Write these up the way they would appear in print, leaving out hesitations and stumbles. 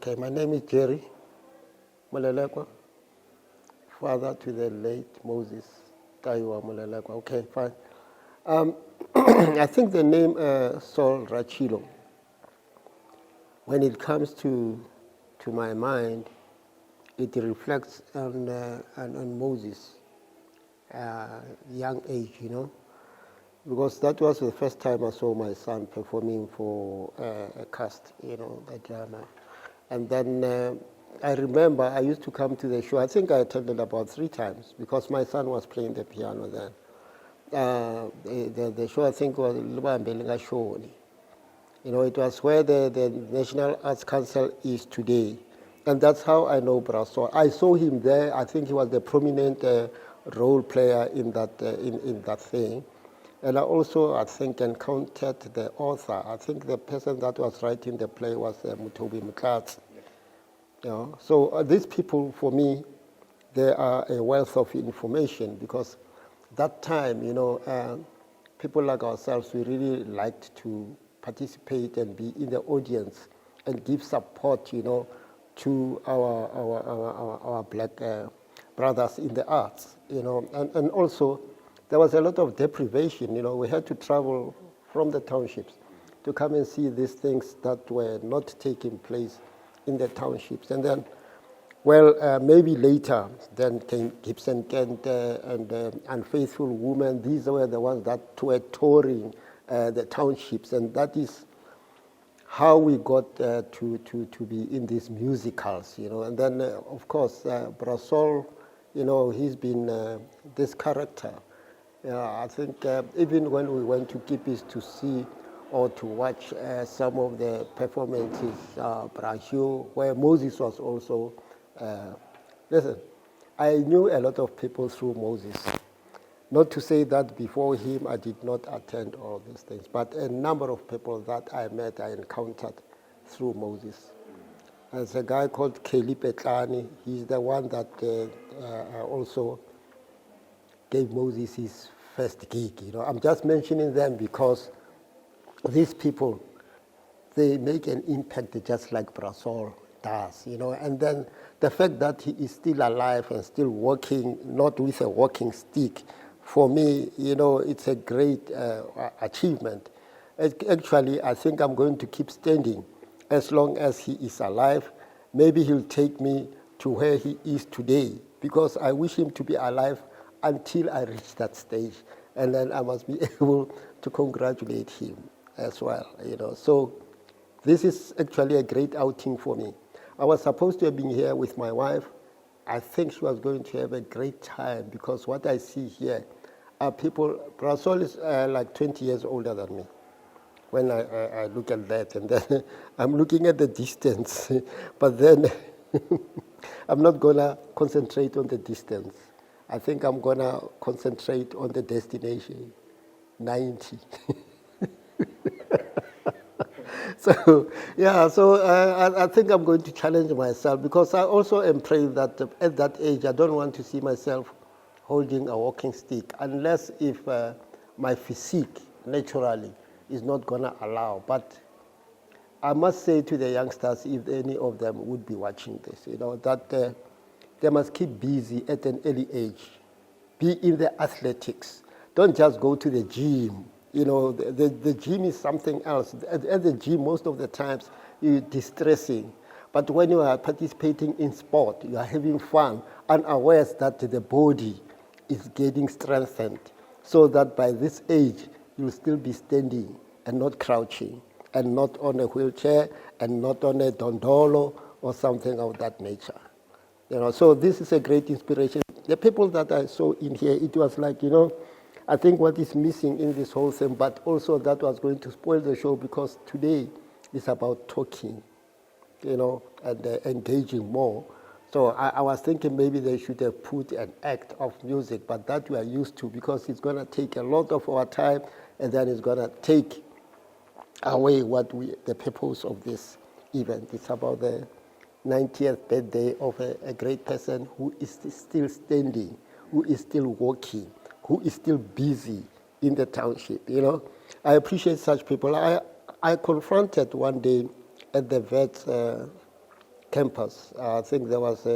Okay, my name is Jerry Molelekwa, father to the late Moses Taiwa Molelekwa. Okay, fine. I think the name Rachilo, when it comes to my mind, it reflects on Moses' young age, because that was the first time I saw my son performing for a cast, the drama. And then I remember I used to come to the show. I think I attended about 3 times because my son was playing the piano then. The show, I think, was Lubambelinga Shoni. It was where the National Arts Council is today. And that's how I know Brasso. I saw him there. I think he was the prominent role player in that thing. And I also, I think, encountered the author. I think the person that was writing the play was Mutobi Mukatsi. So these people, for me, they are a wealth of information because that time, people like ourselves, we really liked to participate and be in the audience and give support, to our black brothers in the arts, and also there was a lot of deprivation. We had to travel from the townships to come and see these things that were not taking place in the townships. And then, maybe later, then came Gibson Kent and Unfaithful Women. These were the ones that were touring the townships, and that is how we got to be in these musicals, And then, of course, Brassol, he's been this character. I think even when we went to Kipis to see or to watch some of the performances, Rachilo, where Moses was also. Listen, I knew a lot of people through Moses. Not to say that before him I did not attend all these things, but a number of people that I met, I encountered through Moses. There's a guy called Kelly Petlani. He's the one that also gave Moses his first gig. I'm just mentioning them because these people, they make an impact just like Brassol does, And then the fact that he is still alive and still walking, not with a walking stick, for me, it's a great achievement. Actually, I think I'm going to keep standing as long as he is alive. Maybe he'll take me to where he is today because I wish him to be alive until I reach that stage. And then I must be able to congratulate him as well, So this is actually a great outing for me. I was supposed to have been here with my wife. I think she was going to have a great time because what I see here are people. Brassol is like 20 years older than me. When I look at that, and then I'm looking at the distance, but then I'm not gonna concentrate on the distance. I think I'm gonna concentrate on the destination, 90. So I think I'm going to challenge myself because I also am praying that at that age I don't want to see myself holding a walking stick unless if my physique naturally is not going to allow. But I must say to the youngsters, if any of them would be watching this, that they must keep busy at an early age. Be in the athletics. Don't just go to the gym. The gym is something else. At the gym, most of the times, you're distressing. But when you are participating in sport, you are having fun, unaware that the body is getting strengthened, so that by this age, you'll still be standing and not crouching, and not on a wheelchair, and not on a dondolo or something of that nature. So this is a great inspiration. The people that I saw in here, it was like, I think what is missing in this whole thing, but also that was going to spoil the show because today is about talking, and engaging more. So I was thinking maybe they should have put an act of music, but that we are used to because it's going to take a lot of our time and then it's going to take away the purpose of this event. It's about the 90th birthday of a great person who is still standing, who is still walking, who is still busy in the township, I appreciate such people. I confronted one day at the vet's campus. I think there was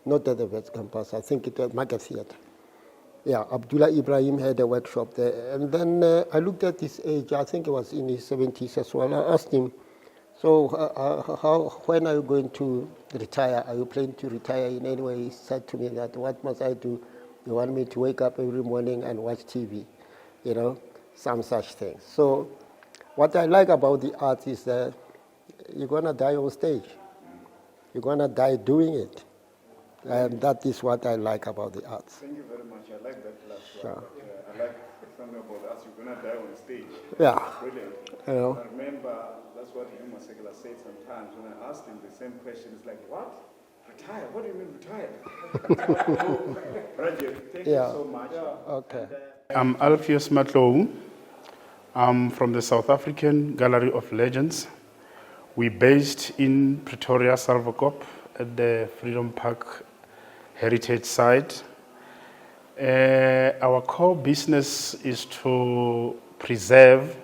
not at the West campus, I think it was Market Theatre. Yeah, Abdullah Ibrahim had a workshop there. And then I looked at his age, I think it was in his 70s as well. I asked him, so when are you going to retire? Are you planning to retire in any way? He said to me that, what must I do? You want me to wake up every morning and watch TV, you know, some such things. So what I like about the art is that you're going to die on stage. You're going to die doing it. And that is what I like about the arts. Thank you very much. I like that last one. Sure. I like something about us. You're going to die on stage. Yeah. Brilliant. You know. I remember that's what Huma Sekela said sometimes when I asked him the same question. It's like, what? Retire? What do you mean retire? Rachilo, thank you so much. Okay. I'm Alpheus Matlou. I'm from the South African Gallery of Legends. We're based in Pretoria, Salvokop, at the Freedom Park Heritage Site. Our core business is to preserve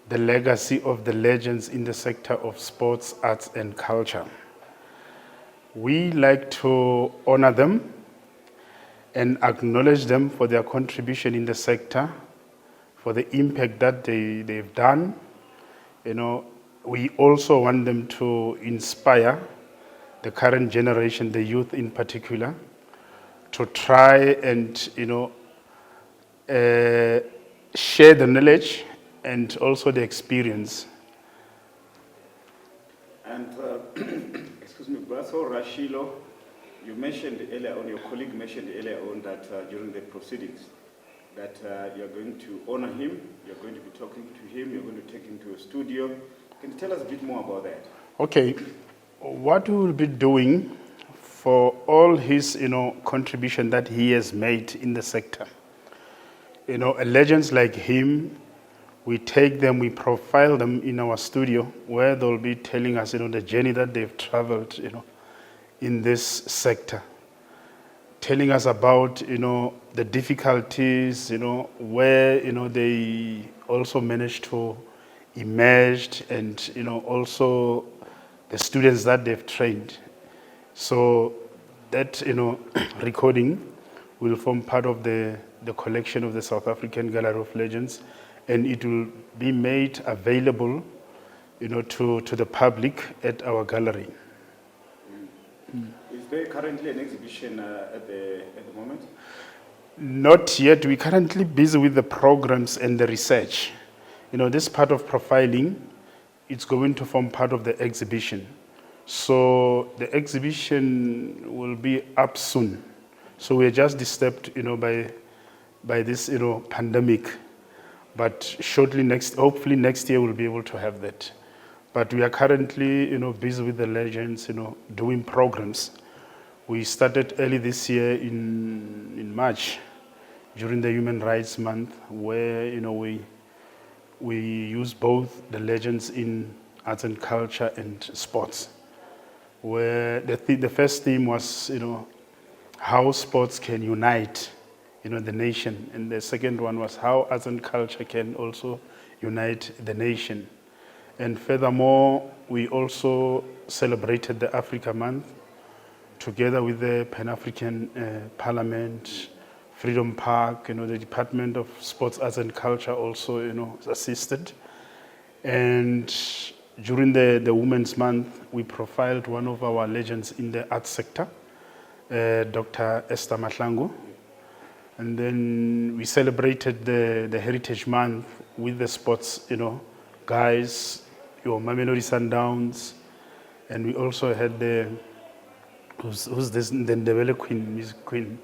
the legacy of the legends in the sector of sports, arts, and culture. We like to honor them and acknowledge them for their contribution in the sector, for the impact that they've done. You know, we also want them to inspire the current generation, the youth in particular, to try and, you know, share the knowledge and also the experience. And, excuse me, so Rachilo, you mentioned earlier on, your colleague mentioned earlier on that during the proceedings, that you're going to honor him, you're going to be talking to him, you're going to take him to a studio. Can you tell us a bit more about that? Okay. What we will be doing for all his, you know, contribution that he has made in the sector. You know, legends like him, we take them, we profile them in our studio where they'll be telling us, you know, the journey that they've traveled, you know, in this sector. Telling us about, you know, the difficulties, you know, where, you know, they also managed to emerge and, you know, also the students that they've trained. So that, you know, recording will form part of the collection of the South African Gallery of Legends, and it will be made available, you know, to the public at our gallery. Is there currently an exhibition at the moment? Not yet. We're currently busy with the programs and the research. You know, this part of profiling, it's going to form part of the exhibition. So the exhibition will be up soon. So we're just disturbed, you know, by this, you know, pandemic. But shortly hopefully next year we'll be able to have that. But we are currently, you know, busy with the legends, you know, doing programs. We started early this year in March, during the Human Rights Month, where, you know, we use both the legends in arts and culture and sports. Where the first theme was, you know, how sports can unite, you know, the nation. And the second one was how arts and culture can also unite the nation. And furthermore, we also celebrated the Africa Month together with the Pan-African Parliament, Freedom Park, you know, the Department of Sports, Arts and Culture also, you know, assisted. And during the Women's Month, we profiled one of our legends in the arts sector, Dr. Esther Mahlangu. And then we celebrated the Heritage Month with the sports, you know, guys, your Mamelodi Sundowns, and we also had who's this, the Ndebele Queen, music queen,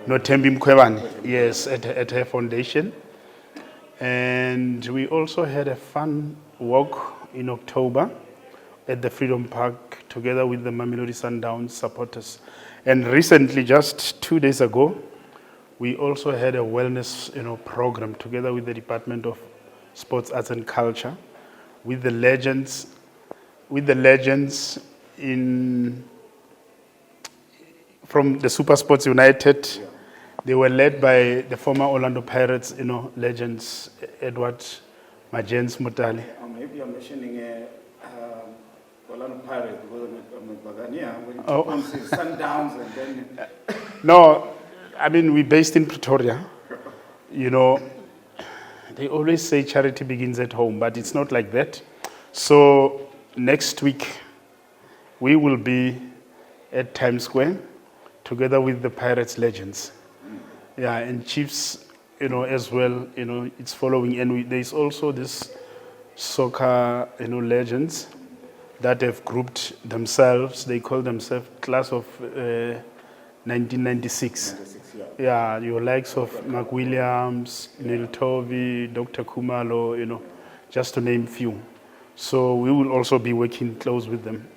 no, Tembi Mkhwebane, yes, at her foundation. And we also had a fun walk in October at the Freedom Park together with the Mamelodi Sundowns supporters. And recently, just 2 days ago, we also had a wellness, you know, program together with the Department of Sports, Arts and Culture, with the legends from the Super Sports United. Yeah. They were led by the former Orlando Pirates, you know, legends, Edward Majens Mutale. Maybe you're mentioning Orlando Pirates, because I'm a Buccaneer. When you Oh. talk on say Sundowns and then No, I mean, we're based in Pretoria. You know, they always say charity begins at home, but it's not like that. So next week, we will be at Times Square together with the Pirates legends. Yeah, and Chiefs, you know, as well, you know, it's following. And there's also this soccer, you know, legends that have grouped themselves. They call themselves class of 1996. 96, yeah. Yeah, your likes of Mark Williams, Neil Tovey, Dr. Kumalo, you know, just to name few. So we will also be working close with them.